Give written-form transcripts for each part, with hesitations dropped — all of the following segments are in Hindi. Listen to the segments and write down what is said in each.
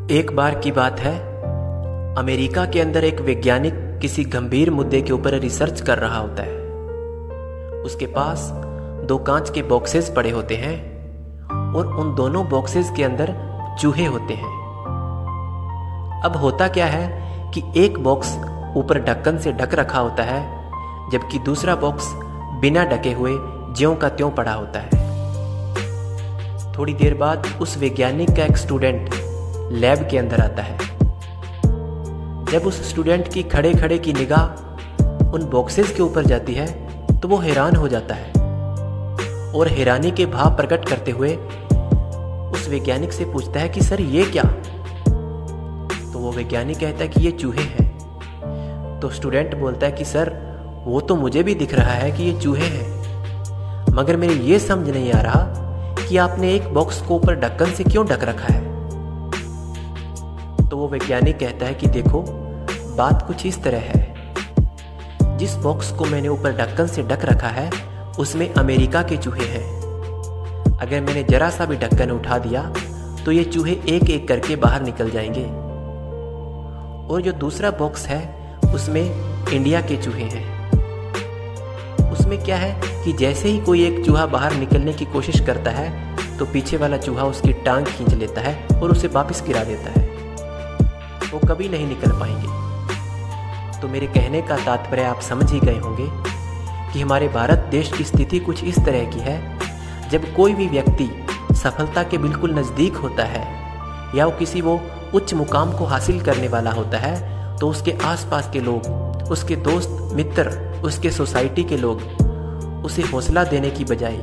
एक बार की बात है, अमेरिका के अंदर एक वैज्ञानिक किसी गंभीर मुद्दे के ऊपर रिसर्च कर रहा होता है। उसके पास दो कांच के बॉक्सेस पड़े होते हैं और उन दोनों बॉक्सेस के अंदर चूहे होते हैं। अब होता क्या है कि एक बॉक्स ऊपर ढक्कन से ढक रखा होता है, जबकि दूसरा बॉक्स बिना ढके हुए ज्यों का त्यों पड़ा होता है। थोड़ी देर बाद उस वैज्ञानिक का एक स्टूडेंट लैब के अंदर आता है। जब उस स्टूडेंट की खड़े खड़े की निगाह उन बॉक्सेस के ऊपर जाती है तो वो हैरान हो जाता है और हैरानी के भाव प्रकट करते हुए उस वैज्ञानिक से पूछता है कि सर ये क्या? तो वो वैज्ञानिक कहता है कि ये चूहे हैं। तो स्टूडेंट बोलता है कि सर वो तो मुझे भी दिख रहा है कि ये चूहे हैं, मगर मेरे ये समझ नहीं आ रहा कि आपने एक बॉक्स को ऊपर ढक्कन से क्यों ढक रखा है। तो वो वैज्ञानिक कहता है कि देखो, बात कुछ इस तरह है, जिस बॉक्स को मैंने ऊपर ढक्कन से ढक रखा है उसमें अमेरिका के चूहे हैं। अगर मैंने जरा सा भी ढक्कन उठा दिया तो ये चूहे एक एक करके बाहर निकल जाएंगे। और जो दूसरा बॉक्स है उसमें इंडिया के चूहे हैं। उसमें क्या है कि जैसे ही कोई एक चूहा बाहर निकलने की कोशिश करता है तो पीछे वाला चूहा उसकी टांग खींच लेता है और उसे वापस गिरा देता है। वो कभी नहीं निकल पाएंगे। तो मेरे कहने का तात्पर्य आप समझ ही गए होंगे कि हमारे भारत देश की स्थिति कुछ इस तरह की है, जब कोई भी व्यक्ति सफलता के बिल्कुल नज़दीक होता है या वो उच्च मुकाम को हासिल करने वाला होता है तो उसके आसपास के लोग, उसके दोस्त मित्र, उसके सोसाइटी के लोग उसे हौसला देने की बजाय,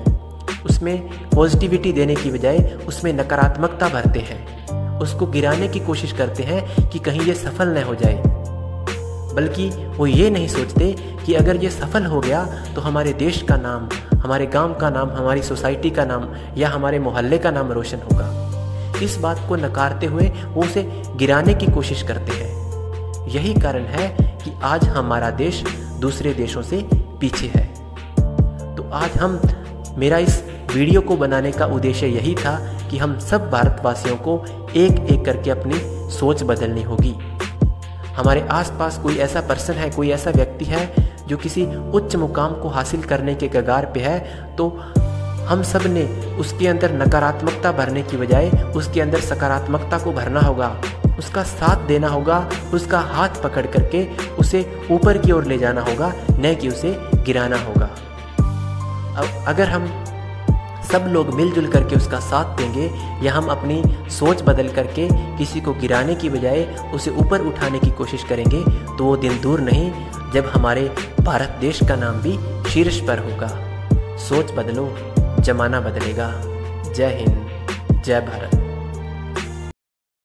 उसमें पॉजिटिविटी देने की बजाय उसमें नकारात्मकता भरते हैं, उसको गिराने की कोशिश करते हैं कि कहीं ये सफल न हो जाए। बल्कि वो ये नहीं सोचते कि अगर ये सफल हो गया तो हमारे देश का नाम, हमारे गांव का नाम, हमारी सोसाइटी का नाम या हमारे मोहल्ले का नाम रोशन होगा। इस बात को नकारते हुए वो उसे गिराने की कोशिश करते हैं। यही कारण है कि आज हमारा देश दूसरे देशों से पीछे है। तो आज मेरा इस वीडियो को बनाने का उद्देश्य यही था कि हम सब भारतवासियों को एक एक करके अपनी सोच बदलनी होगी। हमारे आसपास कोई ऐसा पर्सन है, कोई ऐसा व्यक्ति है जो किसी उच्च मुकाम को हासिल करने के कगार पे है, तो हम सब ने उसके अंदर नकारात्मकता भरने की बजाय उसके अंदर सकारात्मकता को भरना होगा, उसका साथ देना होगा, उसका हाथ पकड़ करके उसे ऊपर की ओर ले जाना होगा, न कि उसे गिराना होगा। अब अगर हम सब लोग मिलजुल करके उसका साथ देंगे या हम अपनी सोच बदल करके किसी को गिराने की बजाय उसे ऊपर उठाने की कोशिश करेंगे तो वो दिन दूर नहीं जब हमारे भारत देश का नाम भी शीर्ष पर होगा। सोच बदलो, जमाना बदलेगा। जय हिंद, जय भारत।